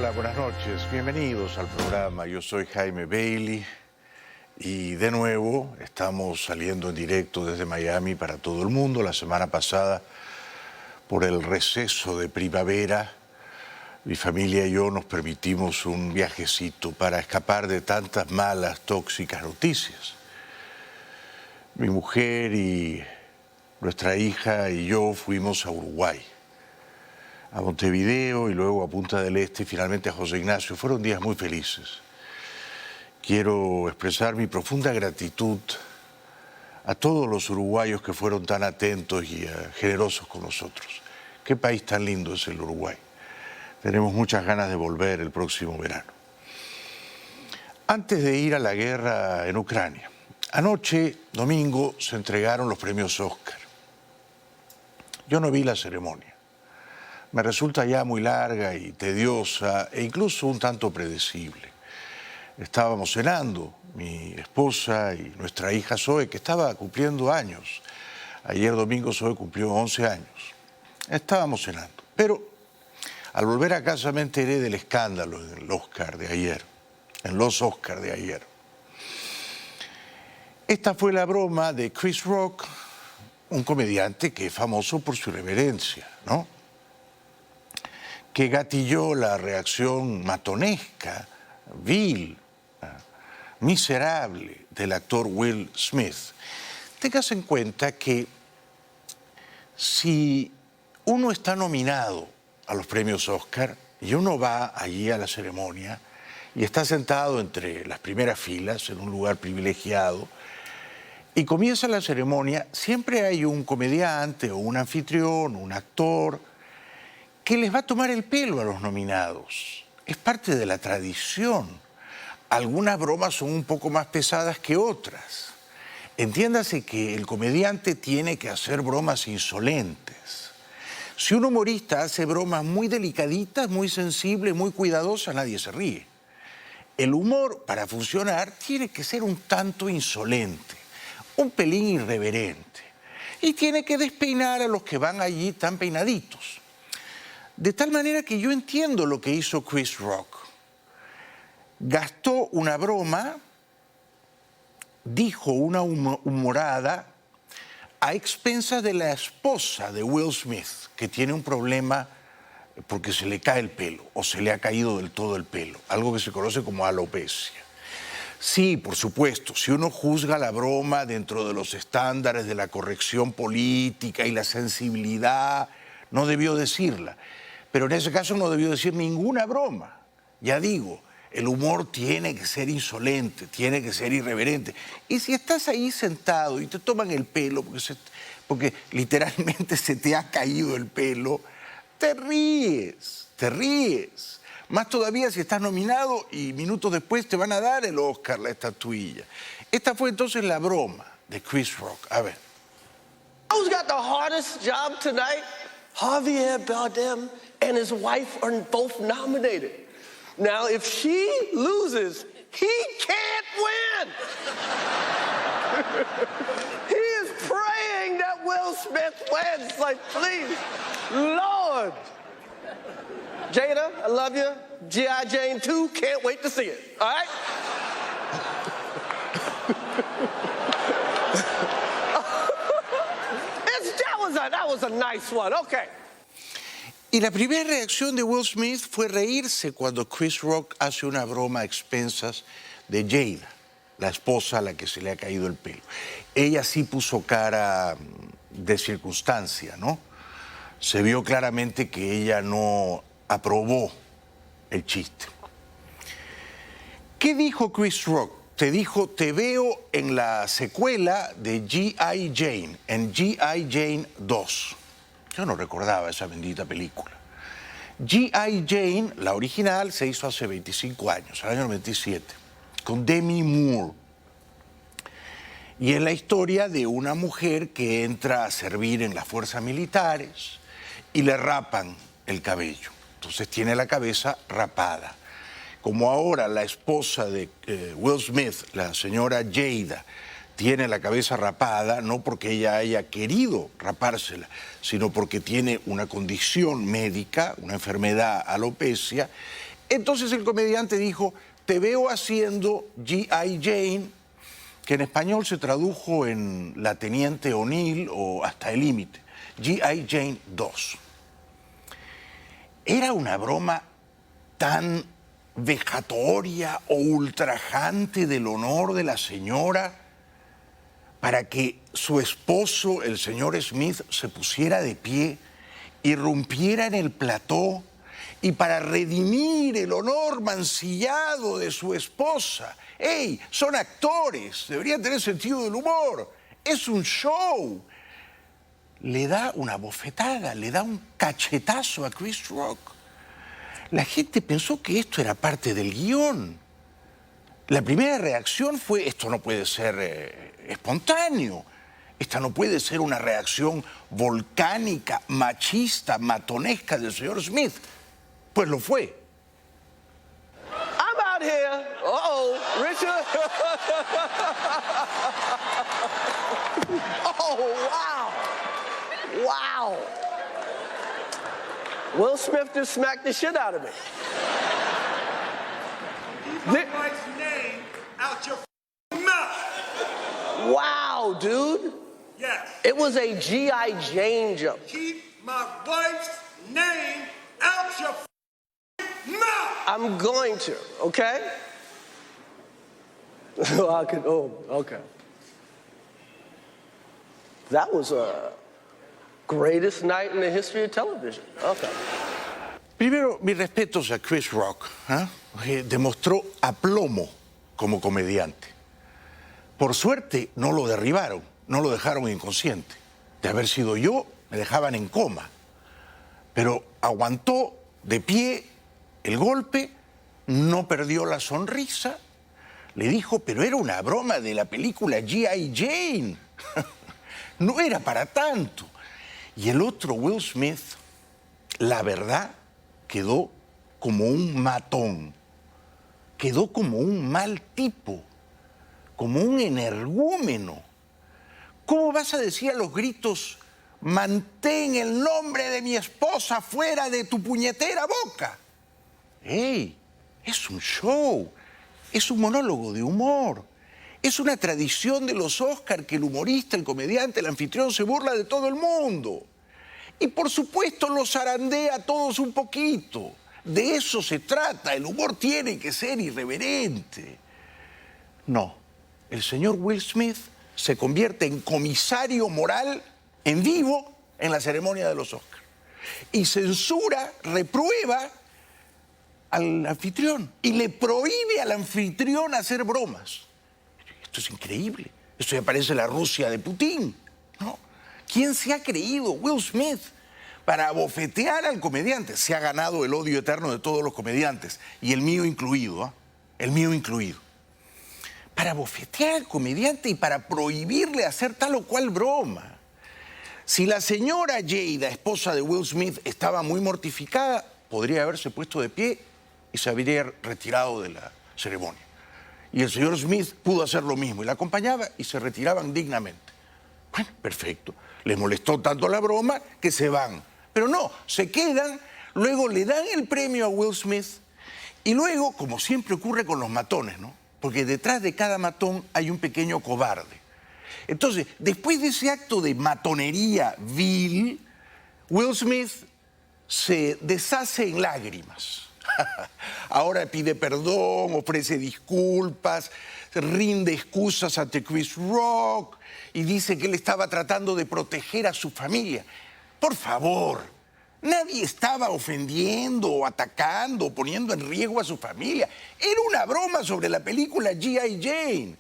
Hola, buenas noches. Bienvenidos al programa. Yo soy Jaime Bailey y de nuevo estamos saliendo en directo desde Miami para todo el mundo. La semana pasada, por el receso de primavera, mi familia y yo nos permitimos un viajecito para escapar de tantas malas, tóxicas noticias. Mi mujer y nuestra hija y yo fuimos a Uruguay, a Montevideo y luego a Punta del Este y finalmente a José Ignacio. Fueron días muy felices. Quiero expresar mi profunda gratitud a todos los uruguayos que fueron tan atentos y generosos con nosotros. Qué país tan lindo es el Uruguay. Tenemos muchas ganas de volver el próximo verano. Antes de ir a la guerra en Ucrania, anoche, domingo, se entregaron los premios Oscar. Yo no vi la ceremonia. Me resulta ya muy larga y tediosa e incluso un tanto predecible. Estábamos cenando, mi esposa y nuestra hija Zoe, que estaba cumpliendo años. Ayer domingo Zoe cumplió 11 años. Estábamos cenando, pero al volver a casa me enteré del escándalo en el Oscar de ayer, en los Oscar de ayer. Esta fue la broma de Chris Rock, un comediante que es famoso por su irreverencia, ¿no? Que gatilló la reacción matonesca, vil, miserable del actor Will Smith. Tengas en cuenta que si uno está nominado a los premios Oscar y uno va allí a la ceremonia y está sentado entre las primeras filas en un lugar privilegiado y comienza la ceremonia, siempre hay un comediante o un anfitrión, un actor, que les va a tomar el pelo a los nominados. Es parte de la tradición. Algunas bromas son un poco más pesadas que otras. Entiéndase que el comediante tiene que hacer bromas insolentes. Si un humorista hace bromas muy delicaditas, muy sensibles, muy cuidadosas, nadie se ríe. El humor, para funcionar, tiene que ser un tanto insolente, un pelín irreverente. Y tiene que despeinar a los que van allí tan peinaditos. De tal manera que yo entiendo lo que hizo Chris Rock. Gastó una broma, dijo una humorada a expensas de la esposa de Will Smith, que tiene un problema porque se le cae el pelo o se le ha caído del todo el pelo, algo que se conoce como alopecia. Sí, por supuesto, si uno juzga la broma dentro de los estándares de la corrección política y la sensibilidad, no debió decirla. Pero en ese caso no debió decir ninguna broma. Ya digo, el humor tiene que ser insolente, tiene que ser irreverente. Y si estás ahí sentado y te toman el pelo, porque literalmente se te ha caído el pelo, te ríes, te ríes. Más todavía si estás nominado y minutos después te van a dar el Oscar, la estatuilla. Esta fue entonces la broma de Chris Rock. A ver. Who's got the hardest job tonight? Javier Bardem and his wife are both nominated. Now, if she loses, he can't win. He is praying that Will Smith wins. Like, please, Lord. Jada, I love you. G.I. Jane 2, can't wait to see it. All right? That was a nice one. Okay. Y la primera reacción de Will Smith fue reírse cuando Chris Rock hace una broma a expensas de Jada, la esposa a la que se le ha caído el pelo. Ella sí puso cara de circunstancia, ¿no? Se vio claramente que ella no aprobó el chiste. ¿Qué dijo Chris Rock? Te dijo, te veo en la secuela de G.I. Jane, en G.I. Jane 2. Yo no recordaba esa bendita película. G.I. Jane, la original, se hizo hace 25 años, el año 97, con Demi Moore. Y es la historia de una mujer que entra a servir en las fuerzas militares y le rapan el cabello. Entonces tiene la cabeza rapada. Como ahora la esposa de Will Smith, la señora Jada, tiene la cabeza rapada, no porque ella haya querido rapársela, sino porque tiene una condición médica, una enfermedad, alopecia, Entonces el comediante dijo, te veo haciendo G.I. Jane, que en español se tradujo en La Teniente O'Neill o Hasta el Límite, G.I. Jane 2. Era una broma tan vejatoria o ultrajante del honor de la señora para que su esposo, el señor Smith, se pusiera de pie, irrumpiera en el plató y para redimir el honor mancillado de su esposa. ¡Ey! Son actores, deberían tener sentido del humor. Es un show. Le da una bofetada, le da un cachetazo a Chris Rock. La gente pensó que esto era parte del guión. La primera reacción fue, esto no puede ser espontáneo. Esta no puede ser una reacción volcánica, machista, matonesca del señor Smith. Pues lo fue. I'm out here. Uh-oh, Richard. Oh, wow. Wow. Will Smith just smacked the shit out of me. Keep my wife's name out your mouth. Wow, dude. Yes. It was a G.I. Jane jump. Keep my wife's name out your mouth. I'm going to, okay? Okay. That was a greatest night in the history of television. Okay. Primero, mis respetos a Chris Rock, que demostró aplomo como comediante. Por suerte no lo derribaron, no lo dejaron inconsciente. De haber sido yo, me dejaban en coma. Pero aguantó de pie el golpe, no perdió la sonrisa. Le dijo, pero era una broma de la película G.I. Jane. No era para tanto. Y el otro, Will Smith, la verdad, quedó como un matón. Quedó como un mal tipo, como un energúmeno. ¿Cómo vas a decir a los gritos, mantén el nombre de mi esposa fuera de tu puñetera boca? ¡Ey! Es un show, es un monólogo de humor. Es una tradición de los Oscar que el humorista, el comediante, el anfitrión se burla de todo el mundo. Y por supuesto los zarandea a todos un poquito. De eso se trata, el humor tiene que ser irreverente. No, el señor Will Smith se convierte en comisario moral en vivo en la ceremonia de los Oscar. Y censura, reprueba al anfitrión y le prohíbe al anfitrión hacer bromas. Esto es increíble. Esto ya parece la Rusia de Putin, ¿no? ¿Quién se ha creído? Will Smith, para abofetear al comediante. Se ha ganado el odio eterno de todos los comediantes, y el mío incluido, ¿eh? El mío incluido. Para abofetear al comediante y para prohibirle hacer tal o cual broma. Si la señora Jada, esposa de Will Smith, estaba muy mortificada, podría haberse puesto de pie y se habría retirado de la ceremonia. Y el señor Smith pudo hacer lo mismo, y la acompañaba y se retiraban dignamente. Bueno, perfecto. Les molestó tanto la broma que se van. Pero no, se quedan, luego le dan el premio a Will Smith y luego, como siempre ocurre con los matones, ¿no? Porque detrás de cada matón hay un pequeño cobarde. Entonces, después de ese acto de matonería vil, Will Smith se deshace en lágrimas. Ahora pide perdón, ofrece disculpas, rinde excusas ante Chris Rock y dice que él estaba tratando de proteger a su familia. Por favor, nadie estaba ofendiendo o atacando o poniendo en riesgo a su familia. Era una broma sobre la película G.I. Jane.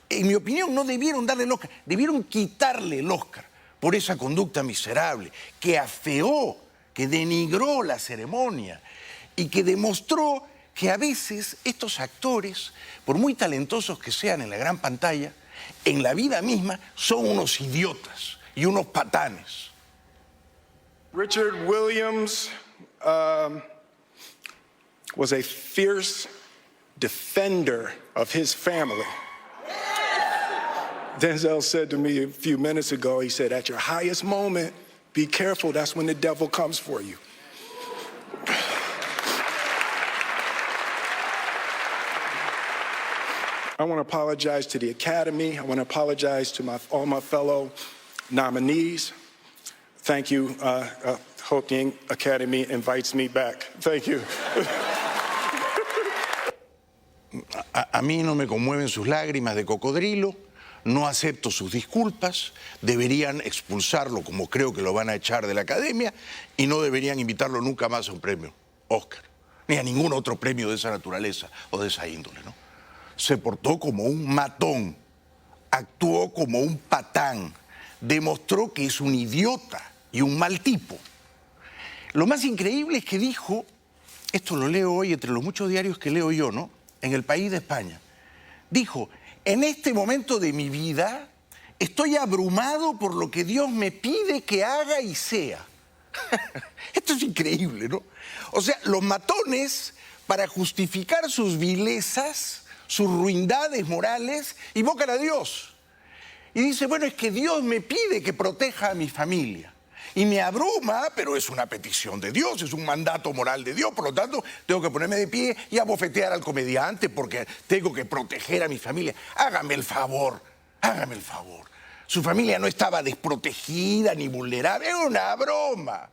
En mi opinión, no debieron darle el Oscar, debieron quitarle el Oscar por esa conducta miserable que afeó, que denigró la ceremonia y que demostró que a veces estos actores, por muy talentosos que sean en la gran pantalla, en la vida misma son unos idiotas y unos patanes. Richard Williams was a fierce defender of his family. Denzel said to me a few minutes ago, he said, at your highest moment, be careful, that's when the devil comes for you. I want to apologize to the Academy. I want to apologize to all my fellow nominees. Thank you. Hope the Academy invites me back. Thank you. A mí no me conmueven sus lágrimas de cocodrilo, no acepto sus disculpas, deberían expulsarlo como creo que lo van a echar de la Academia y no deberían invitarlo nunca más a un premio Oscar, ni a ningún otro premio de esa naturaleza o de esa índole, ¿no? Se portó como un matón, actuó como un patán, demostró que es un idiota y un mal tipo. Lo más increíble es que dijo, esto lo leo hoy entre los muchos diarios que leo yo, ¿no? En El País de España, dijo, en este momento de mi vida estoy abrumado por lo que Dios me pide que haga y sea. Esto es increíble, ¿no? O sea, los matones, para justificar sus vilezas, sus ruindades morales, invocan a Dios. Y dice, bueno, es que Dios me pide que proteja a mi familia. Y me abruma, pero es una petición de Dios, es un mandato moral de Dios, por lo tanto, tengo que ponerme de pie y abofetear al comediante porque tengo que proteger a mi familia. Hágame el favor, hágame el favor. Su familia no estaba desprotegida ni vulnerable, era una broma.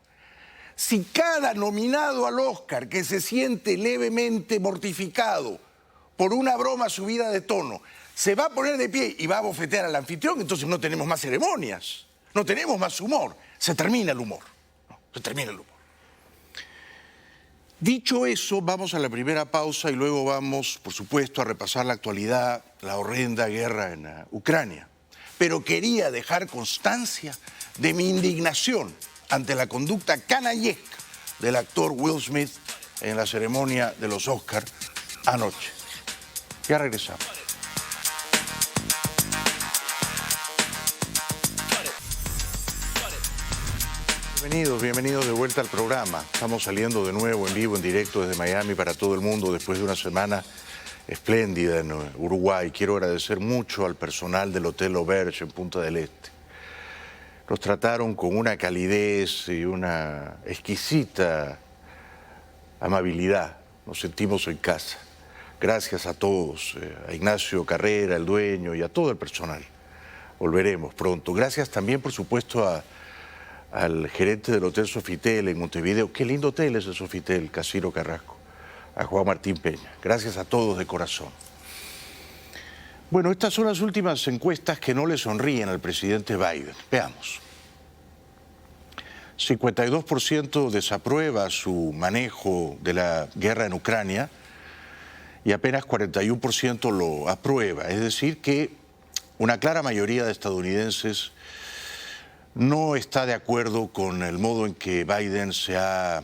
Si cada nominado al Oscar que se siente levemente mortificado por una broma subida de tono, se va a poner de pie y va a bofetear al anfitrión, entonces no tenemos más ceremonias, no tenemos más humor. Se termina el humor, ¿no? Se termina el humor. Dicho eso, vamos a la primera pausa y luego vamos, por supuesto, a repasar la actualidad, la horrenda guerra en Ucrania. Pero quería dejar constancia de mi indignación ante la conducta canallesca del actor Will Smith en la ceremonia de los Oscars anoche. Ya regresamos. Bienvenidos de vuelta al programa. Estamos saliendo de nuevo en vivo, en directo desde Miami para todo el mundo después de una semana espléndida en Uruguay. Quiero agradecer mucho al personal del Hotel Auberge en Punta del Este. Nos trataron con una calidez y una exquisita amabilidad. Nos sentimos en casa. Gracias a todos, a Ignacio Carrera, el dueño, y a todo el personal. Volveremos pronto. Gracias también, por supuesto, al gerente del Hotel Sofitel en Montevideo. Qué lindo hotel es el Sofitel, Casino Carrasco. A Juan Martín Peña. Gracias a todos de corazón. Bueno, estas son las últimas encuestas que no le sonríen al presidente Biden. Veamos. 52% desaprueba su manejo de la guerra en Ucrania y apenas 41% lo aprueba. Es decir que una clara mayoría de estadounidenses no está de acuerdo con el modo en que Biden se ha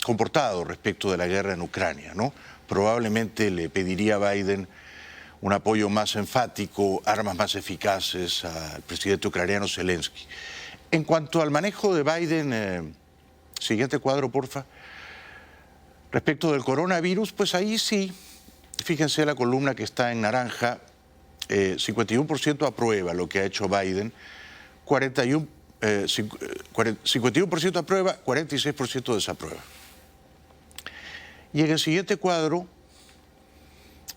comportado respecto de la guerra en Ucrania, ¿no? Probablemente le pediría a Biden un apoyo más enfático, armas más eficaces al presidente ucraniano Zelensky. En cuanto al manejo de Biden, siguiente cuadro, porfa. Respecto del coronavirus, pues ahí sí, fíjense la columna que está en naranja, 51% aprueba lo que ha hecho Biden, 51% aprueba, 46% desaprueba. Y en el siguiente cuadro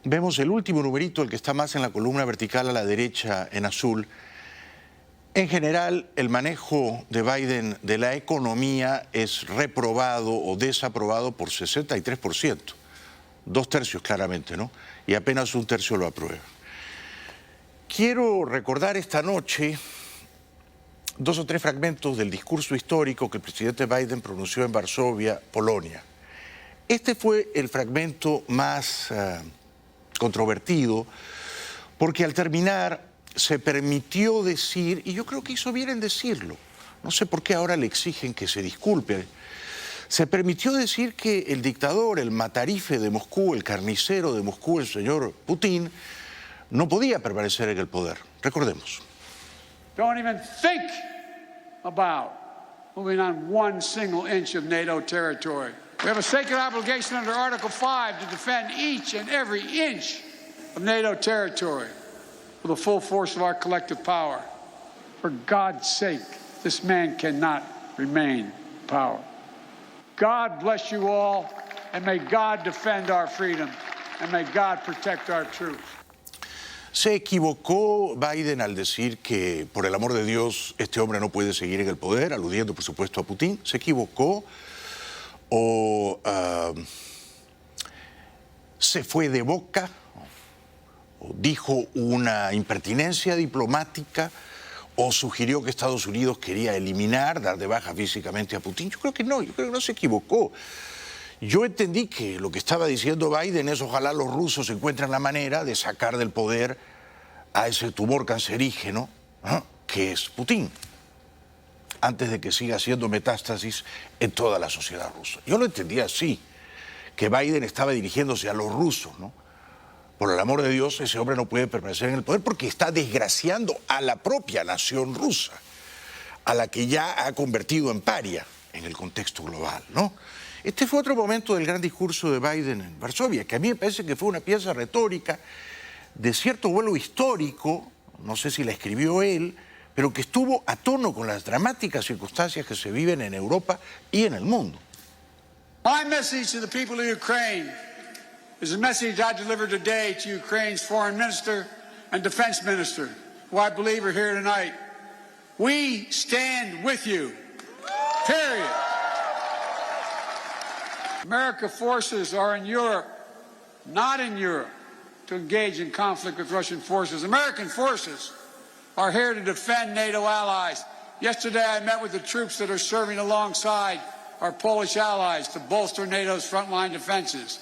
vemos el último numerito, el que está más en la columna vertical a la derecha en azul. En general, el manejo de Biden de la economía es reprobado o desaprobado por 63%. 2/3 claramente, ¿no? Y apenas 1/3 lo aprueba. Quiero recordar esta noche 2 o 3 fragmentos del discurso histórico que el presidente Biden pronunció en Varsovia, Polonia. Este fue el fragmento más controvertido porque al terminar se permitió decir, y yo creo que hizo bien en decirlo, no sé por qué ahora le exigen que se disculpe, se permitió decir que el dictador, el matarife de Moscú, el carnicero de Moscú, el señor Putin, no podía permanecer en el poder. Recordemos. Don't even think about moving on 1 single inch of NATO territory. We have a sacred obligation under Article 5 to defend each and every inch of NATO territory with the full force of our collective power. For God's sake, this man cannot remain in power. God bless you all, and may God defend our freedom, and may God protect our troops. Se equivocó Biden al decir que, por el amor de Dios, este hombre no puede seguir en el poder, aludiendo, por supuesto, a Putin. ¿Se equivocó? ¿O se fue de boca? ¿O dijo una impertinencia diplomática? ¿O sugirió que Estados Unidos quería eliminar, dar de baja físicamente a Putin? Yo creo que no se equivocó. Yo entendí que lo que estaba diciendo Biden es ojalá los rusos encuentren la manera de sacar del poder a ese tumor cancerígeno, ¿no?, que es Putin, antes de que siga haciendo metástasis en toda la sociedad rusa. Yo lo entendí así, que Biden estaba dirigiéndose a los rusos, ¿no? Por el amor de Dios, ese hombre no puede permanecer en el poder porque está desgraciando a la propia nación rusa, a la que ya ha convertido en paria en el contexto global, ¿no? Este fue otro momento del gran discurso de Biden en Varsovia, que a mí me parece que fue una pieza retórica de cierto vuelo histórico, no sé si la escribió él, pero que estuvo a tono con las dramáticas circunstancias que se viven en Europa y en el mundo. My message to the people of Ukraine is a message I delivered today to Ukraine's foreign minister and defense minister, who I believe are here tonight. We stand with you, period. American forces are in Europe, not in Europe, to engage in conflict with Russian forces. American forces are here to defend NATO allies. Yesterday I met with the troops that are serving alongside our Polish allies to bolster NATO's frontline defenses.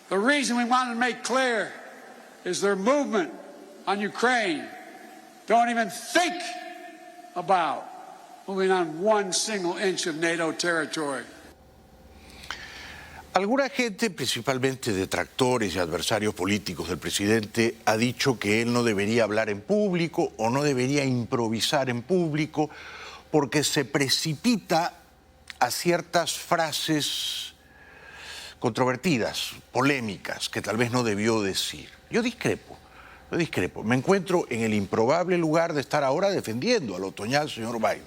The reason we want to make clear is their movement on Ukraine. Don't even think about moving on one single inch of NATO territory. Alguna gente, principalmente detractores y adversarios políticos del presidente, ha dicho que él no debería hablar en público o no debería improvisar en público porque se precipita a ciertas frases controvertidas, polémicas, que tal vez no debió decir. Yo discrepo. Me encuentro en el improbable lugar de estar ahora defendiendo al otoñal señor Biden.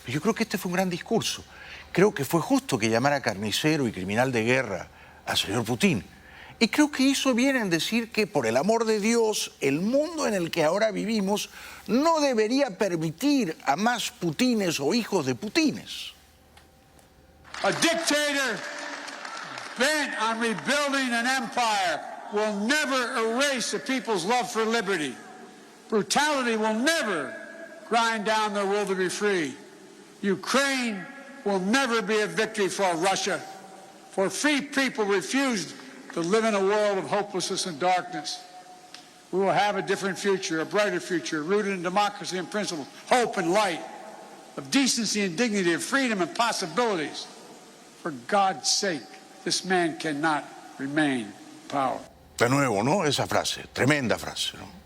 Pero yo creo que este fue un gran discurso. Creo que fue justo que llamara carnicero y criminal de guerra al señor Putin. Y creo que hizo bien en decir que, por el amor de Dios, el mundo en el que ahora vivimos no debería permitir a más Putines o hijos de Putines. A dictator bent on rebuilding an empire will never erase a people's love for liberty. Brutality will never grind down their will to be free. Ukraine will never be a victory for Russia, for free people refused to live in a world of hopelessness and darkness. We will have a different future, a brighter future, rooted in democracy and principles, hope and light, of decency and dignity, of freedom and possibilities. For God's sake, this man cannot remain in power. De nuevo, ¿no? Esa frase, tremenda frase, ¿no?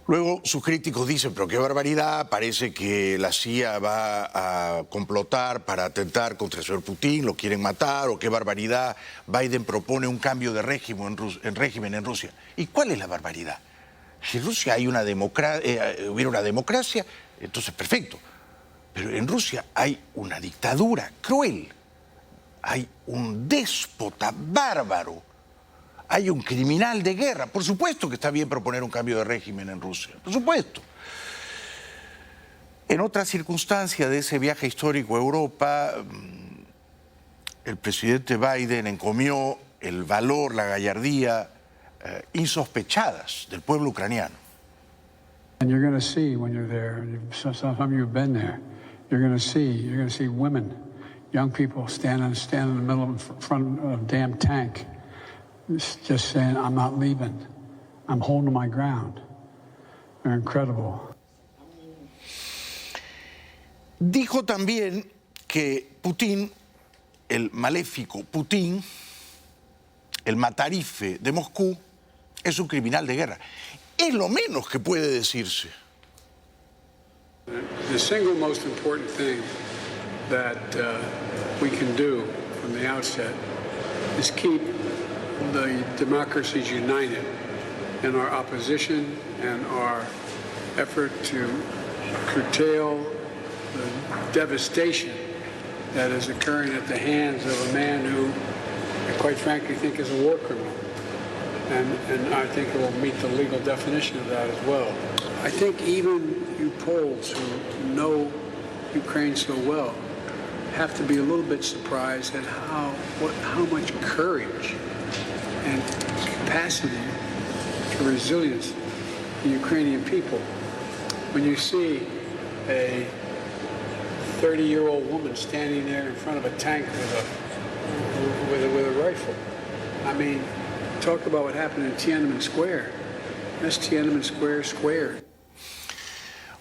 Luego sus críticos dicen, pero qué barbaridad, parece que la CIA va a complotar para atentar contra el señor Putin, lo quieren matar, o qué barbaridad, Biden propone un cambio de régimen en Rusia. ¿Y cuál es la barbaridad? Si en Rusia hay hubiera una democracia, entonces perfecto. Pero en Rusia hay una dictadura cruel, hay un déspota bárbaro, hay un criminal de guerra. Por supuesto que está bien proponer un cambio de régimen en Rusia, por supuesto. En otra circunstancia de ese viaje histórico a Europa, el presidente Biden encomió el valor, la gallardía insospechadas del pueblo ucraniano. And you're going to see when you're there, some of you have been there, you're going to see women, young people standing in the middle of front of a damn tank, just saying, I'm not leaving. I'm holding my ground. They're incredible. Dijo también que Putin, el maléfico Putin, el matarife de Moscú, es un criminal de guerra. Es lo menos que puede decirse. The single most important thing that we can do from the outset is keep the democracies united in our opposition and our effort to curtail the devastation that is occurring at the hands of a man who, I quite frankly, think is a war criminal. and I think it will meet the legal definition of that as well. I think even you Poles who know Ukraine so well have to be a little bit surprised at how much courage and capacity for resilience the Ukrainian people. When you see a 30-year-old woman standing there in front of a tank with a rifle. I mean, talk about what happened in Tiananmen Square. That's Tiananmen Square squared.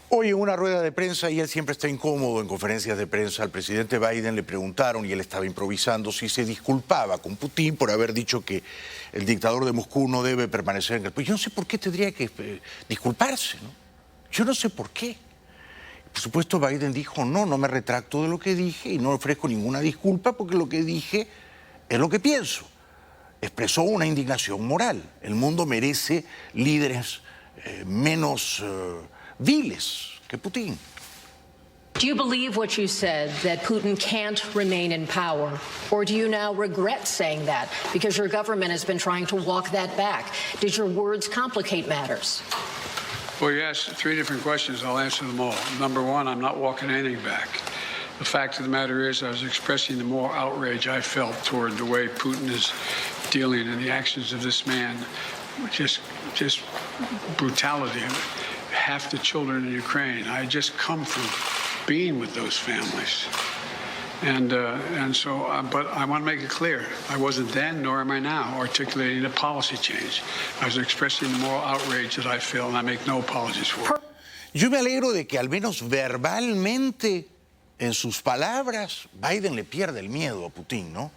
Hoy en una rueda de prensa, y él siempre está incómodo en conferencias de prensa, al presidente Biden le preguntaron, y él estaba improvisando, si se disculpaba con Putin por haber dicho que el dictador de Moscú no debe permanecer en el país. Yo no sé por qué tendría que disculparse, ¿no? Yo no sé por qué. Por supuesto, Biden dijo, no me retracto de lo que dije y no ofrezco ninguna disculpa porque lo que dije es lo que pienso. Expresó una indignación moral. El mundo merece líderes menos viles que Putin. Do you believe what you said, that Putin can't remain in power? Or do you now regret saying that because your government has been trying to walk that back? Did your words complicate matters? Well, you asked 3 different questions. I'll answer them all. Number 1, I'm not walking anything back. The fact of the matter is I was expressing the moral outrage I felt toward the way Putin is dealing and the actions of this man. Just brutality. Half the children in Ukraine. I just come from being with those families. But I want to make it clear, I wasn't then, nor am I now, articulating a policy change. I was expressing the moral outrage that I feel, and I make no apologies for it. Yo me alegro de que al menos verbalmente, en sus palabras, Biden le pierde el miedo a Putin, ¿no?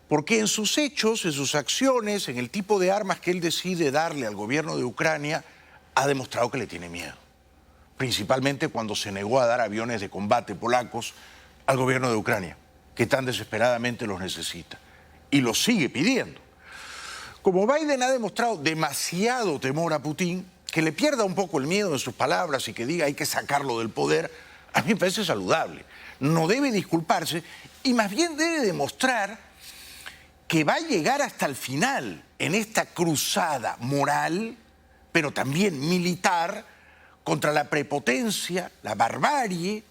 Porque en sus hechos, en sus acciones, en el tipo de armas que él decide darle al gobierno de Ucrania, ha demostrado que le tiene miedo. Principalmente cuando se negó a dar aviones de combate polacos al gobierno de Ucrania, que tan desesperadamente los necesita, y los sigue pidiendo. Como Biden ha demostrado demasiado temor a Putin, que le pierda un poco el miedo en sus palabras y que diga hay que sacarlo del poder, a mí me parece saludable. No debe disculparse y más bien debe demostrar que va a llegar hasta el final en esta cruzada moral, pero también militar, contra la prepotencia, la barbarie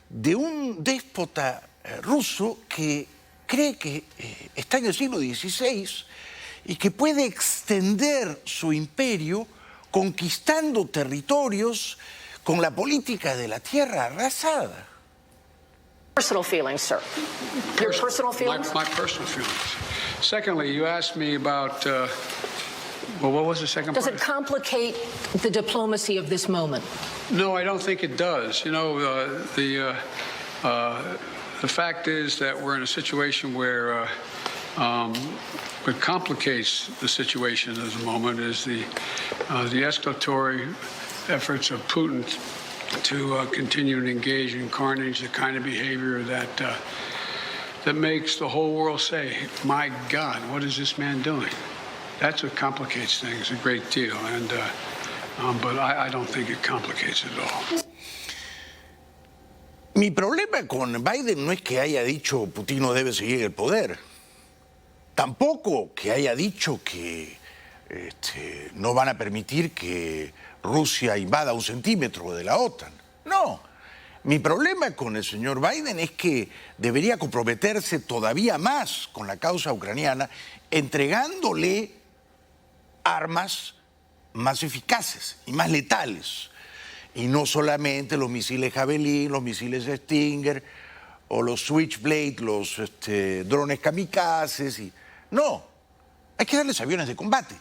de un déspota ruso que cree que está en el siglo XVI y que puede extender su imperio conquistando territorios con la política de la tierra arrasada. Personal feelings, sir. Your personal feelings? My personal feelings. Secondly, you asked me about, well, what was the second part? Does it complicate the diplomacy of this moment? No, I don't think it does. You know, the fact is that we're in a situation where what complicates the situation at the moment is the escalatory efforts of Putin to continue to engage in carnage, the kind of behavior that makes the whole world say, my God, what is this man doing? That's what complicates things a great deal, but I don't think it complicates it at all. Mi problema con Biden no es que haya dicho Putin no debe seguir el poder, tampoco que haya dicho que no van a permitir que Rusia invada 1 centímetro de la OTAN. No, mi problema con el señor Biden es que debería comprometerse todavía más con la causa ucraniana, entregándole armas más eficaces y más letales. Y no solamente los misiles Javelin, los misiles Stinger o los Switchblade, los drones kamikazes. No, hay que darles aviones de combate.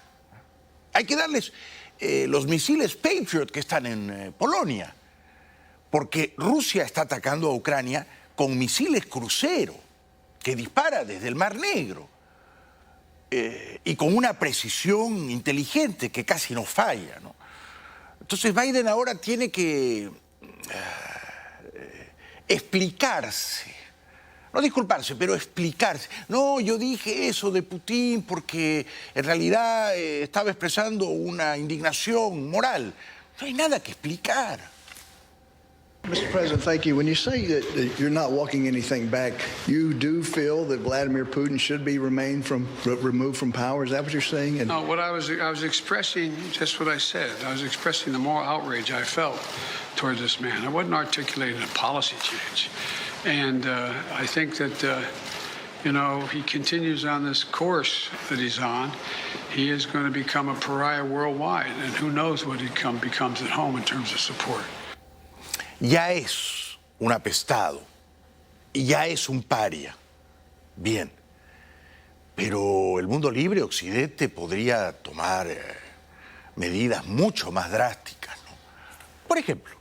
Hay que darles los misiles Patriot que están en Polonia. Porque Rusia está atacando a Ucrania con misiles crucero que dispara desde el Mar Negro. Y con una precisión inteligente que casi no falla, ¿no? Entonces Biden ahora tiene que explicarse, no disculparse, pero explicarse. No, yo dije eso de Putin porque en realidad estaba expresando una indignación moral. No hay nada que explicar. Mr. President, thank you. When you say that you're not walking anything back, you do feel that Vladimir Putin should be removed from power? Is that what you're saying? No, what I was expressing just what I said. I was expressing the moral outrage I felt towards this man. I wasn't articulating a policy change. And I think that, he continues on this course that he's on. He is going to become a pariah worldwide. And who knows what he becomes at home in terms of support. Ya es un apestado, ya es un paria. Bien, pero el mundo libre, Occidente, podría tomar medidas mucho más drásticas, ¿no? Por ejemplo,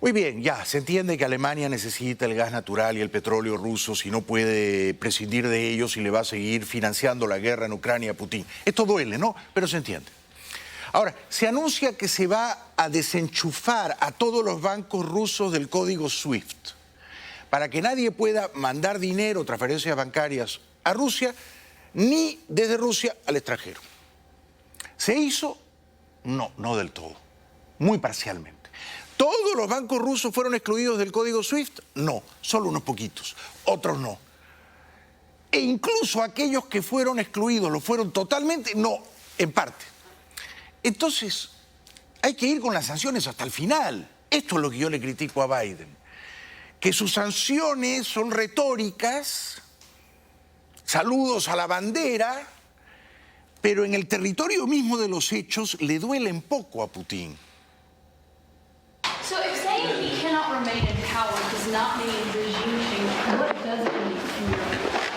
muy bien, ya se entiende que Alemania necesita el gas natural y el petróleo ruso si no puede prescindir de ellos y le va a seguir financiando la guerra en Ucrania a Putin. Esto duele, ¿no? Pero se entiende. Ahora, se anuncia que se va a desenchufar a todos los bancos rusos del código SWIFT para que nadie pueda mandar dinero, transferencias bancarias a Rusia, ni desde Rusia al extranjero. ¿Se hizo? No, no del todo, muy parcialmente. ¿Todos los bancos rusos fueron excluidos del código SWIFT? No, solo unos poquitos, otros no. E incluso aquellos que fueron excluidos, ¿lo fueron totalmente? No, en parte. Entonces, hay que ir con las sanciones hasta el final. Esto es lo que yo le critico a Biden. Que sus sanciones son retóricas, saludos a la bandera, pero en el territorio mismo de los hechos le duelen poco a Putin. So if saying he cannot remain in power does not mean regime change, what does it mean in your opinion?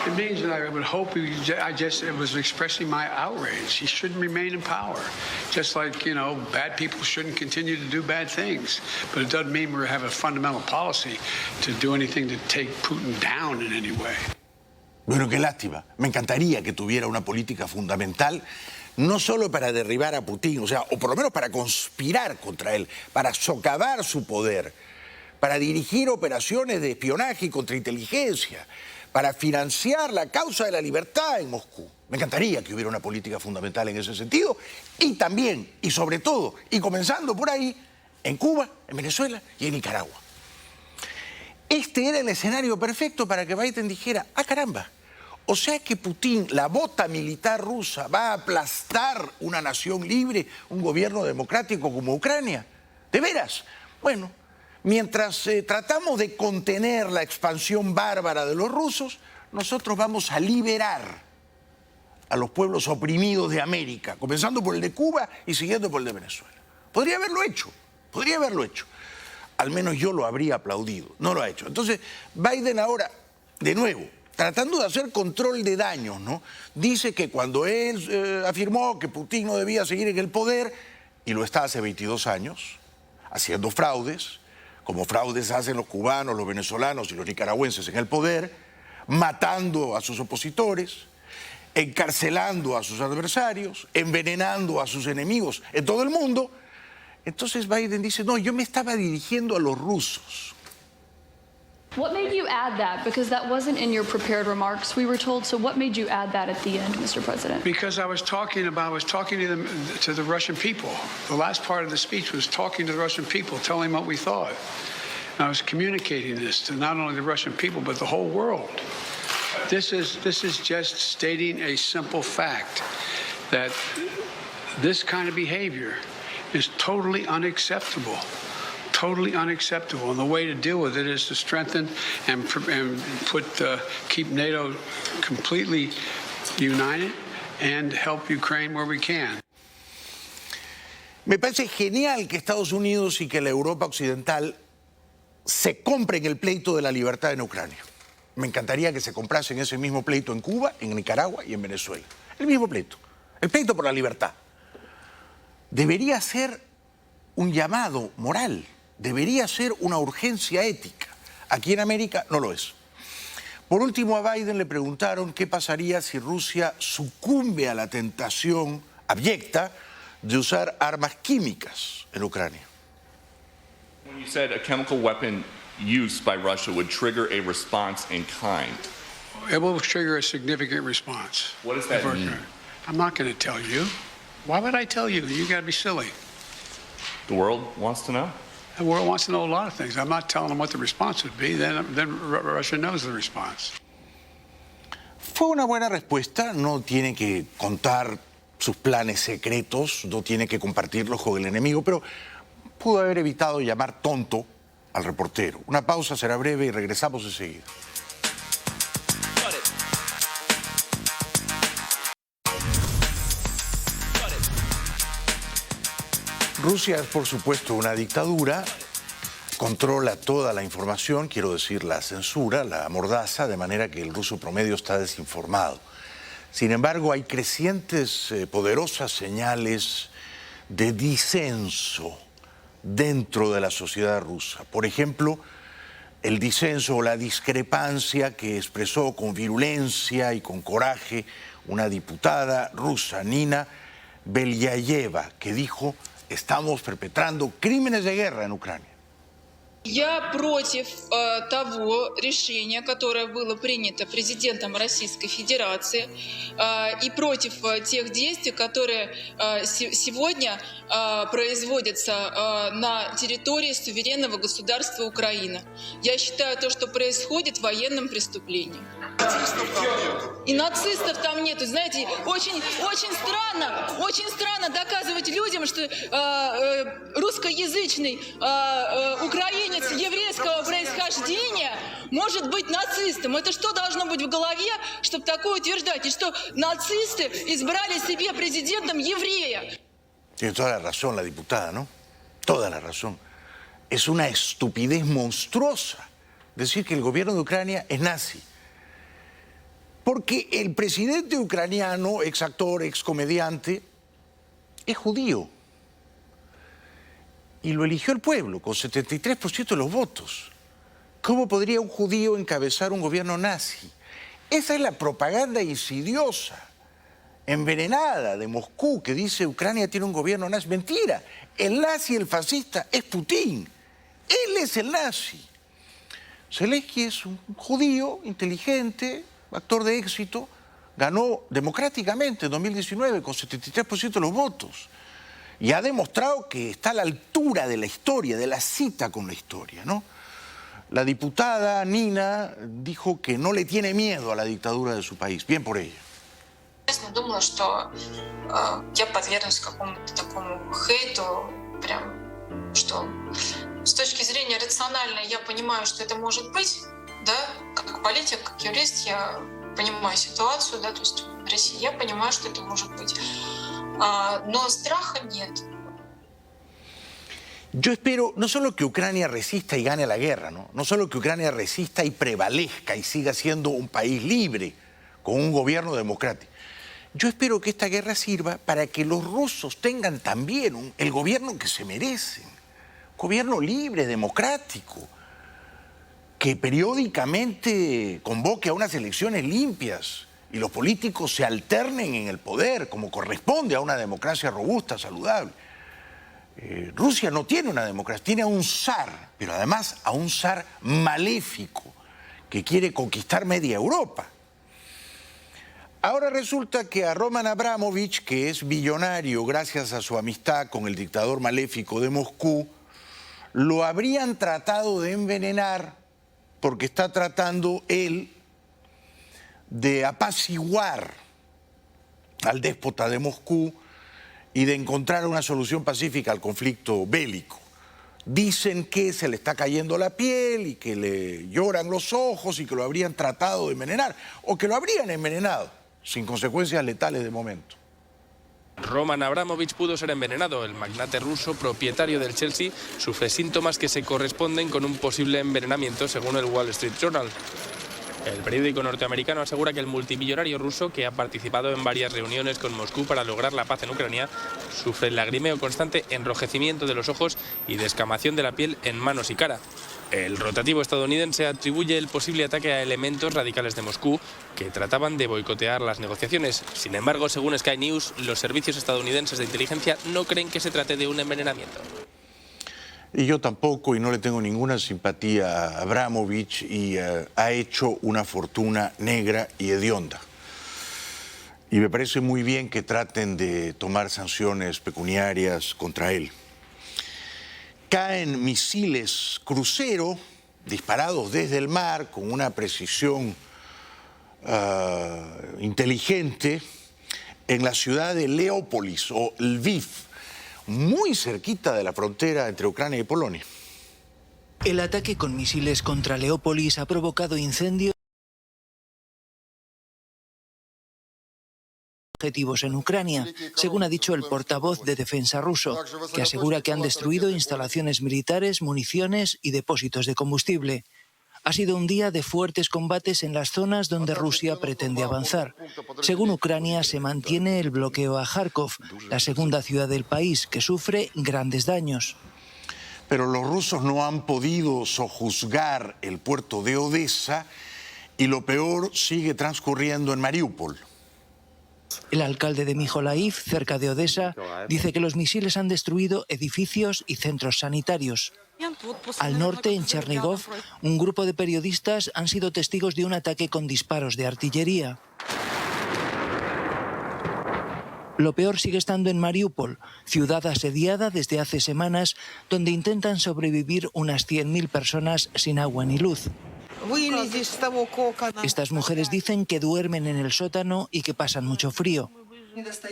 It means that I would hope it was expressing my outrage. He shouldn't remain in power. Just like, bad people shouldn't continue to do bad things. But it doesn't mean we have a fundamental policy to do anything to take Putin down in any way. Bueno, qué lástima. Me encantaría que tuviera una política fundamental, no solo para derribar a Putin, o por lo menos para conspirar contra él, para socavar su poder, para dirigir operaciones de espionaje y contrainteligencia, para financiar la causa de la libertad en Moscú. Me encantaría que hubiera una política fundamental en ese sentido, y también, y sobre todo, y comenzando por ahí, en Cuba, en Venezuela y en Nicaragua. Este era el escenario perfecto para que Biden dijera, caramba, o sea que Putin, la bota militar rusa, va a aplastar una nación libre, un gobierno democrático como Ucrania. ¿De veras? Bueno, mientras tratamos de contener la expansión bárbara de los rusos, nosotros vamos a liberar a los pueblos oprimidos de América, comenzando por el de Cuba y siguiendo por el de Venezuela. Podría haberlo hecho. Al menos yo lo habría aplaudido, no lo ha hecho. Entonces, Biden ahora, de nuevo, tratando de hacer control de daños, ¿no? Dice que cuando él afirmó que Putin no debía seguir en el poder, y lo está hace 22 años, haciendo fraudes, como fraudes hacen los cubanos, los venezolanos y los nicaragüenses en el poder, matando a sus opositores, encarcelando a sus adversarios, envenenando a sus enemigos en todo el mundo. Entonces Biden dice, no, yo me estaba dirigiendo a los rusos. What made you add that? Because that wasn't in your prepared remarks, we were told. So what made you add that at the end, Mr. President? Because I was talking to the Russian people. The last part of the speech was talking to the Russian people, telling them what we thought. And I was communicating this to not only the Russian people, but the whole world. This is just stating a simple fact that this kind of behavior is totally unacceptable. Totally unacceptable. And the way to deal with it is to strengthen and keep NATO completely united and help Ukraine where we can. Me parece genial que Estados Unidos y que la Europa occidental se compren el pleito de la libertad en Ucrania. Me encantaría que se comprasen ese mismo pleito en Cuba, en Nicaragua y en Venezuela. El mismo pleito. El pleito por la libertad. Debería ser un llamado moral. Debería ser una urgencia ética. Aquí en América no lo es. Por último, a Biden le preguntaron qué pasaría si Rusia sucumbe a la tentación abyecta de usar armas químicas en Ucrania. When you said a chemical weapon use by Russia would trigger a response in kind. It will trigger a significant response. What does that mean? I'm not going to tell you. Why would I tell you? You got to be silly. The world wants to know. The world wants to know a lot of things. I'm not telling them what the response would be. Then Russia knows the response. Fue una buena respuesta, no tiene que contar sus planes secretos, no tiene que compartirlos con el enemigo, pero pudo haber evitado llamar tonto al reportero. Una pausa, será breve y regresamos enseguida. Rusia es, por supuesto, una dictadura, controla toda la información, quiero decir, la censura, la mordaza, de manera que el ruso promedio está desinformado. Sin embargo, hay crecientes, poderosas señales de disenso dentro de la sociedad rusa. Por ejemplo, el disenso o la discrepancia que expresó con virulencia y con coraje una diputada rusa, Nina Belyayeva, que dijo: estamos perpetrando crímenes de guerra en Ucrania. Я против того решения, которое было принято президентом Российской Федерации, и против тех действий, которые сегодня производятся на территории суверенного государства Украина. Я считаю то, что происходит, военным преступлением. И нацистов там нету. Знаете, очень странно доказывать людям, что русскоязычный украинец еврейского происхождения может быть нацистом. Это что должно быть в голове, чтобы такое утверждать? И что нацисты избрали себе президентом еврея? Tiene toda la razón la diputada, ¿no? Toda la razón. Es una estupidez monstruosa decir que el gobierno de Ucrania es nazi. Porque el presidente ucraniano, ex actor, ex comediante, es judío. Y lo eligió el pueblo, con 73% de los votos. ¿Cómo podría un judío encabezar un gobierno nazi? Esa es la propaganda insidiosa, envenenada de Moscú, que dice Ucrania tiene un gobierno nazi. Mentira, el nazi, el fascista, es Putin. Él es el nazi. Zelensky es un judío inteligente, actor de éxito, ganó democráticamente en 2019 con 73% de los votos. Y ha demostrado que está a la altura de la historia, de la cita con la historia, ¿no? La diputada Nina dijo que no le tiene miedo a la dictadura de su país. Bien por ella. Честно думала, что я подвергнусь какому-то такому хейту, прям, что с точки зрения рациональной я понимаю, что это может быть, да, как политик, как юрист, я понимаю ситуацию, да, то есть в России я понимаю, что это может быть, но страха нет. Yo espero no solo que Ucrania resista y gane la guerra, ¿no? No solo que Ucrania resista y prevalezca y siga siendo un país libre, con un gobierno democrático. Yo espero que esta guerra sirva para que los rusos tengan también el gobierno que se merecen. Gobierno libre, democrático, que periódicamente convoque a unas elecciones limpias y los políticos se alternen en el poder, como corresponde a una democracia robusta, saludable. Rusia no tiene una democracia, tiene a un zar, pero además a un zar maléfico que quiere conquistar media Europa. Ahora resulta que a Roman Abramovich, que es billonario gracias a su amistad con el dictador maléfico de Moscú, lo habrían tratado de envenenar porque está tratando él de apaciguar al déspota de Moscú y de encontrar una solución pacífica al conflicto bélico. Dicen que se le está cayendo la piel y que le lloran los ojos y que lo habrían tratado de envenenar o que lo habrían envenenado, sin consecuencias letales de momento. Roman Abramovich pudo ser envenenado. El magnate ruso, propietario del Chelsea, sufre síntomas que se corresponden con un posible envenenamiento, según el Wall Street Journal. El periódico norteamericano asegura que el multimillonario ruso, que ha participado en varias reuniones con Moscú para lograr la paz en Ucrania, sufre lagrimeo constante, enrojecimiento de los ojos y descamación de la piel en manos y cara. El rotativo estadounidense atribuye el posible ataque a elementos radicales de Moscú que trataban de boicotear las negociaciones. Sin embargo, según Sky News, los servicios estadounidenses de inteligencia no creen que se trate de un envenenamiento. Y yo tampoco, y no le tengo ninguna simpatía a Abramovich, y ha hecho una fortuna negra y hedionda. Y me parece muy bien que traten de tomar sanciones pecuniarias contra él. caen misiles crucero disparados desde el mar con una precisión inteligente en la ciudad de Leópolis o Lviv, muy cerquita de la frontera entre Ucrania y Polonia. El ataque con misiles contra Leópolis ha provocado incendios objetivos en Ucrania, según ha dicho el portavoz de defensa ruso, que asegura que han destruido instalaciones militares, municiones y depósitos de combustible. Ha sido un día de fuertes combates en las zonas donde Rusia pretende avanzar. Según Ucrania, se mantiene el bloqueo a Kharkov, la segunda ciudad del país, que sufre grandes daños. Pero los rusos no han podido sojuzgar el puerto de Odessa y lo peor sigue transcurriendo en Mariupol. El alcalde de Mykolaiv, cerca de Odessa, dice que los misiles han destruido edificios y centros sanitarios. Al norte, en Chernigov, un grupo de periodistas han sido testigos de un ataque con disparos de artillería. Lo peor sigue estando en Mariupol, ciudad asediada desde hace semanas, donde intentan sobrevivir unas 100.000 personas sin agua ni luz. Estas mujeres dicen que duermen en el sótano y que pasan mucho frío.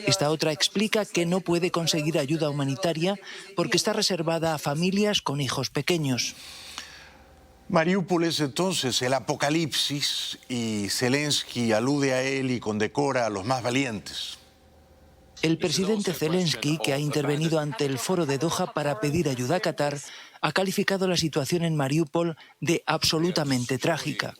Esta otra explica que no puede conseguir ayuda humanitaria porque está reservada a familias con hijos pequeños. Mariupol es entonces el apocalipsis y Zelensky alude a él y condecora a los más valientes. El presidente Zelensky, que ha intervenido ante el foro de Doha para pedir ayuda a Qatar, ha calificado la situación en Mariupol de absolutamente trágica.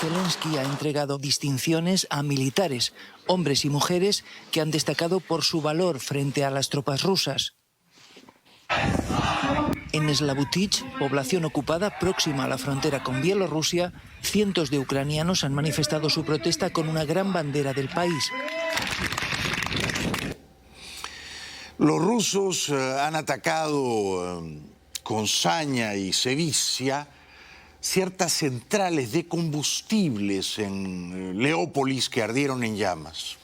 Zelensky ha entregado distinciones a militares, hombres y mujeres que han destacado por su valor frente a las tropas rusas. En Slavutich, población ocupada próxima a la frontera con Bielorrusia, cientos de ucranianos han manifestado su protesta con una gran bandera del país. Los rusos han atacado con saña y sevicia ciertas centrales de combustibles en Leópolis que ardieron en llamas.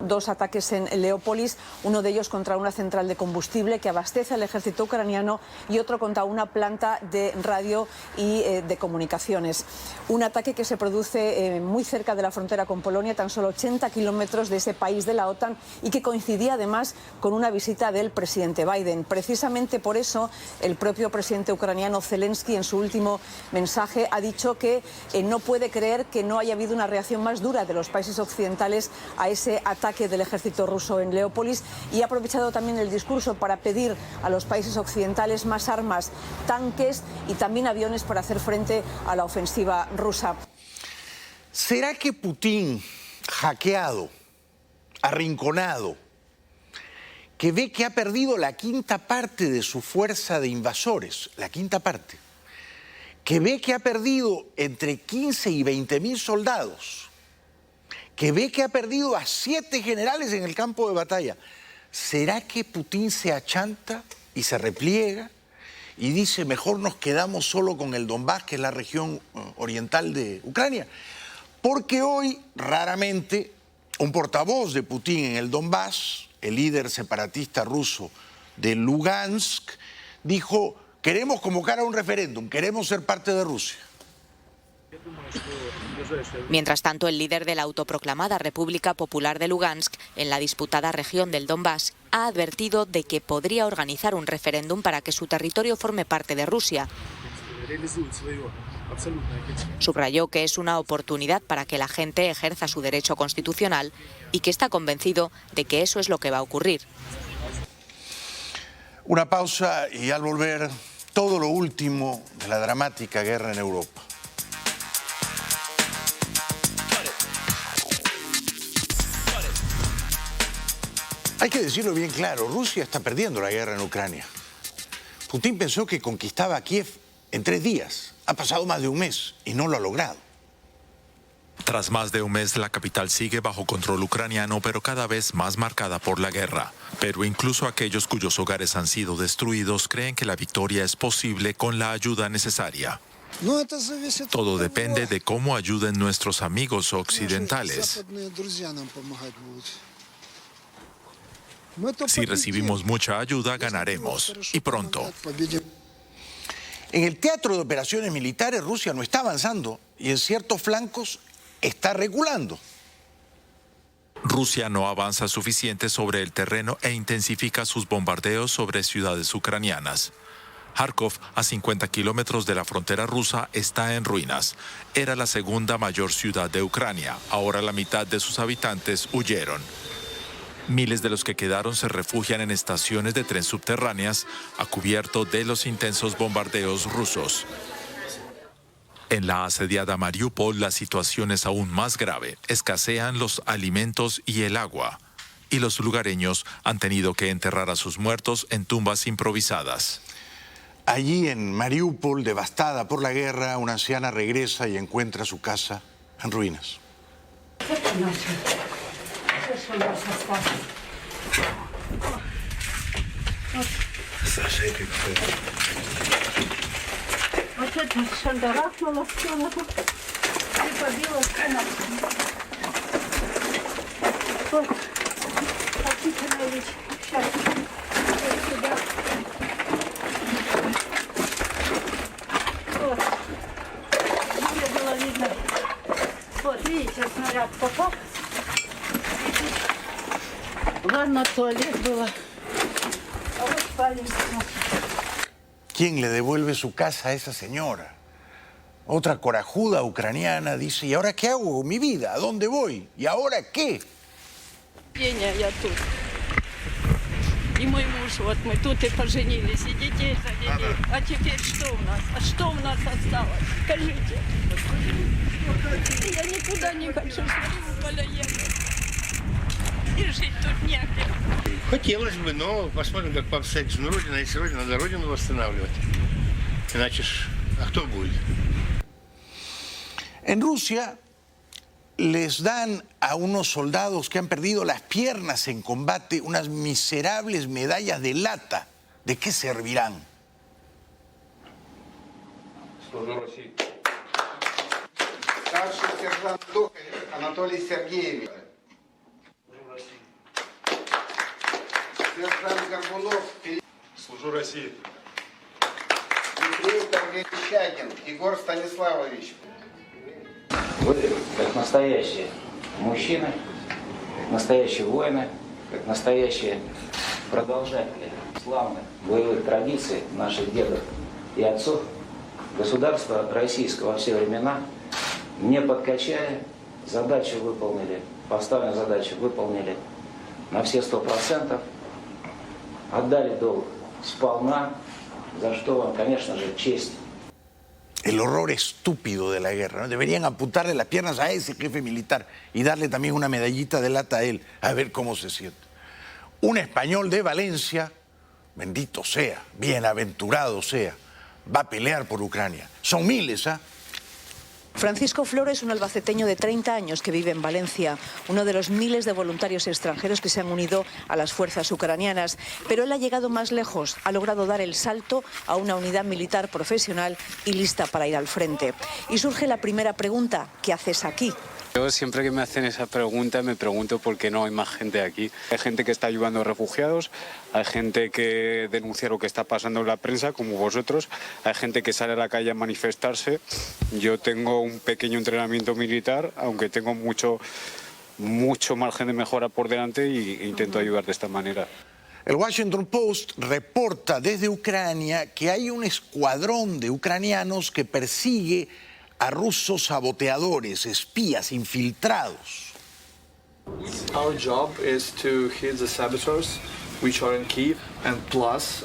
Dos ataques en Leópolis, uno de ellos contra una central de combustible que abastece al ejército ucraniano y otro contra una planta de radio y de comunicaciones. Un ataque que se produce muy cerca de la frontera con Polonia, tan solo 80 kilómetros de ese país de la OTAN, y que coincidía además con una visita del presidente Biden. Precisamente por eso el propio presidente ucraniano Zelensky en su último mensaje ha dicho que no puede creer que no haya habido una reacción más dura de los países occidentales a ese ataque del ejército ruso en Leópolis, y ha aprovechado también el discurso para pedir a los países occidentales más armas, tanques y también aviones para hacer frente a la ofensiva rusa. ¿Será que Putin, hackeado, arrinconado, que ve que ha perdido la quinta parte de su fuerza de invasores, la quinta parte, que ve que ha perdido entre 15 y 20.000 soldados, que ve que ha perdido a 7 generales en el campo de batalla, ¿será que Putin se achanta y se repliega y dice mejor nos quedamos solo con el Donbass, que es la región oriental de Ucrania? Porque hoy, raramente, un portavoz de Putin en el Donbass, el líder separatista ruso de Lugansk, dijo: queremos convocar a un referéndum, queremos ser parte de Rusia. Mientras tanto, el líder de la autoproclamada República Popular de Lugansk, en la disputada región del Donbass, ha advertido de que podría organizar un referéndum para que su territorio forme parte de Rusia. Subrayó que es una oportunidad para que la gente ejerza su derecho constitucional y que está convencido de que eso es lo que va a ocurrir. Una pausa y al volver, todo lo último de la dramática guerra en Europa. Hay que decirlo bien claro, Rusia está perdiendo la guerra en Ucrania. Putin pensó que conquistaba Kiev en 3 días. Ha pasado más de un mes y no lo ha logrado. Tras más de un mes, la capital sigue bajo control ucraniano, pero cada vez más marcada por la guerra. Pero incluso aquellos cuyos hogares han sido destruidos creen que la victoria es posible con la ayuda necesaria. Todo depende de cómo ayuden nuestros amigos occidentales. Si recibimos mucha ayuda, ganaremos. Y pronto. En el teatro de operaciones militares, Rusia no está avanzando y en ciertos flancos está reculando. Rusia no avanza suficiente sobre el terreno e intensifica sus bombardeos sobre ciudades ucranianas. Kharkov, a 50 kilómetros de la frontera rusa, está en ruinas. Era la segunda mayor ciudad de Ucrania. Ahora la mitad de sus habitantes huyeron. Miles de los que quedaron se refugian en estaciones de tren subterráneas a cubierto de los intensos bombardeos rusos. En la asediada Mariupol la situación es aún más grave. Escasean los alimentos y el agua. Y los lugareños han tenido que enterrar a sus muertos en tumbas improvisadas. Allí en Mariupol, devastada por la guerra, una anciana regresa y encuentra su casa en ruinas. ¿Quién le devuelve su casa a esa señora? Otra corajuda ucraniana dice, ¿y ahora qué hago con mi vida? ¿A dónde voy? ¿Y ahora qué? Я тут. И мой муж, вот мы тут и поженились, и детей завели. А теперь что у нас? А что у нас осталось? Скажите. Я никуда не хочу с Мариуполя ехать. И жить тут негде. Хотелось бы, но посмотрим, как обстоит родина. Если родина, надо родину восстанавливать. Иначе ж, а кто будет? En Rusia les dan a unos soldados que han perdido las piernas en combate unas miserables medallas de lata. ¿De qué servirán? Старший сержант Токарев Анатолий Сергеевич. Сержант Горбунов Филипп. Служу России. Ефрейтор Верещагин Егор Станиславович. Вы, как настоящие мужчины, как настоящие воины, как настоящие продолжатели славных боевых традиций наших дедов и отцов, государство российское во все времена, не подкачая, задачу выполнили, поставленную задачу выполнили на все 100%, отдали долг сполна, за что вам, конечно же, честь. El horror estúpido de la guerra, ¿no? Deberían amputarle las piernas a ese jefe militar y darle también una medallita de lata a él, a ver cómo se siente. Un español de Valencia, bendito sea, bienaventurado sea, va a pelear por Ucrania. Son miles, ¿ah? Francisco Flores, un albaceteño de 30 años que vive en Valencia, uno de los miles de voluntarios extranjeros que se han unido a las fuerzas ucranianas. Pero él ha llegado más lejos, ha logrado dar el salto a una unidad militar profesional y lista para ir al frente. Y surge la primera pregunta, ¿qué haces aquí? Yo siempre que me hacen esa pregunta me pregunto por qué no hay más gente aquí. Hay gente que está ayudando a refugiados, hay gente que denuncia lo que está pasando en la prensa, como vosotros, hay gente que sale a la calle a manifestarse. Yo tengo un pequeño entrenamiento militar, aunque tengo mucho margen de mejora por delante e intento ayudar de esta manera. El Washington Post reporta desde Ucrania que hay un escuadrón de ucranianos que persigue a rusos saboteadores, espías infiltrados. Our job is to hit the saboteurs which are in Kyiv, and plus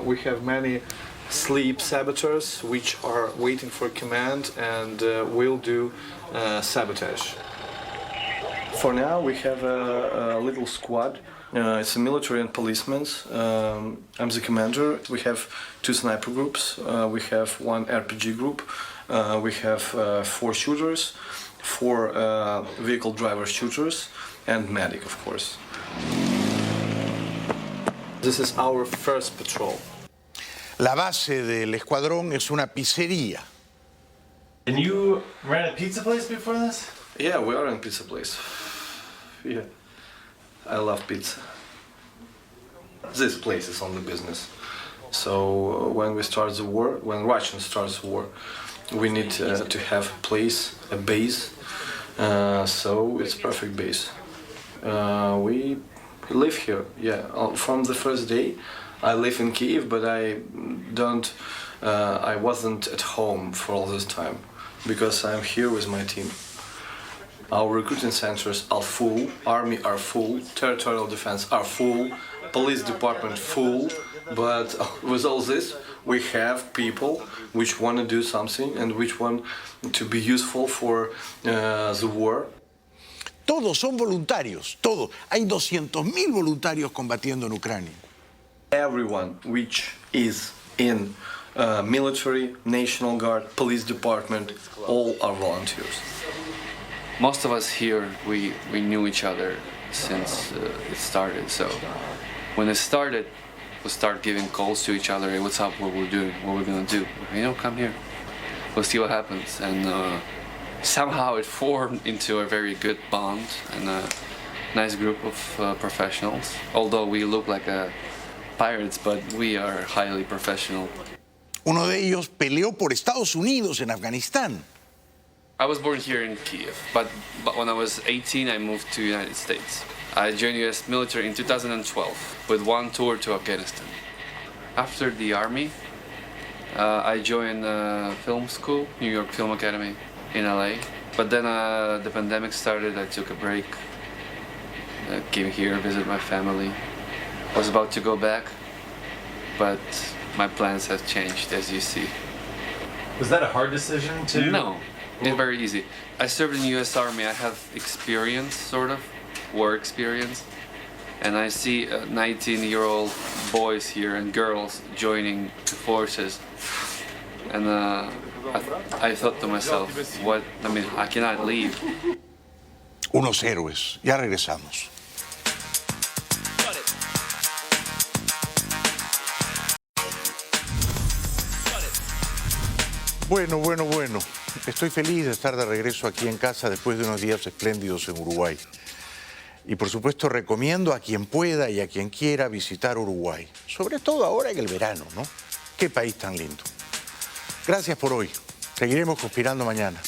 we have many sleep saboteurs which are waiting for command and will do sabotage. For now we have a little squad. It's a military and policemen. I'm the commander. We have 2 sniper groups. We have 1 RPG group. We have 4 shooters, 4 vehicle driver shooters, and medic, of course. This is our first patrol. La base del escuadrón es una pizzería. And you ran a pizza place before this? Yeah, we are in pizza place. Yeah, I love pizza. this place is only business. So when we start the war, when Russia starts war, we need to have a place, a base. So it's perfect base. We live here. Yeah, from the first day, I live in Kyiv, but I wasn't at home for all this time because I'm here with my team. Our recruiting centers are full, army are full, territorial defense are full, police department full, but with all this, we have people which want to do something and which want to be useful for the war. Todos son voluntarios, todos. Hay 200.000 voluntarios combatiendo en Ucrania. Everyone which is in military, National Guard, police department, all are volunteers. Most of us here, we knew each other since it started. So when it started, we start giving calls to each other. Hey, what's up? What we're doing? What we're gonna do? You know, come here. We'll see what happens. And somehow it formed into a very good bond and a nice group of professionals. Although we look like pirates, but we are highly professional. Uno de ellos peleó por Estados Unidos en Afganistán. I was born here in Kyiv, but when I was 18, I moved to the United States. I joined U.S. military in 2012 with one tour to Afghanistan. After the army, I joined film school, New York Film Academy in LA. But then the pandemic started, I took a break, came here, visited my family. I was about to go back, but my plans have changed, as you see. Was that a hard decision to? No, it's very easy. I served in the U.S. Army. I have experience, sort of, war experience. And I see 19-year-old boys here and girls joining the forces. And I thought to myself, I cannot leave. Unos héroes. Ya regresamos. Bueno. Estoy feliz de estar de regreso aquí en casa después de unos días espléndidos en Uruguay. Y por supuesto recomiendo a quien pueda y a quien quiera visitar Uruguay. Sobre todo ahora en el verano, ¿no? Qué país tan lindo. Gracias por hoy. Seguiremos conspirando mañana.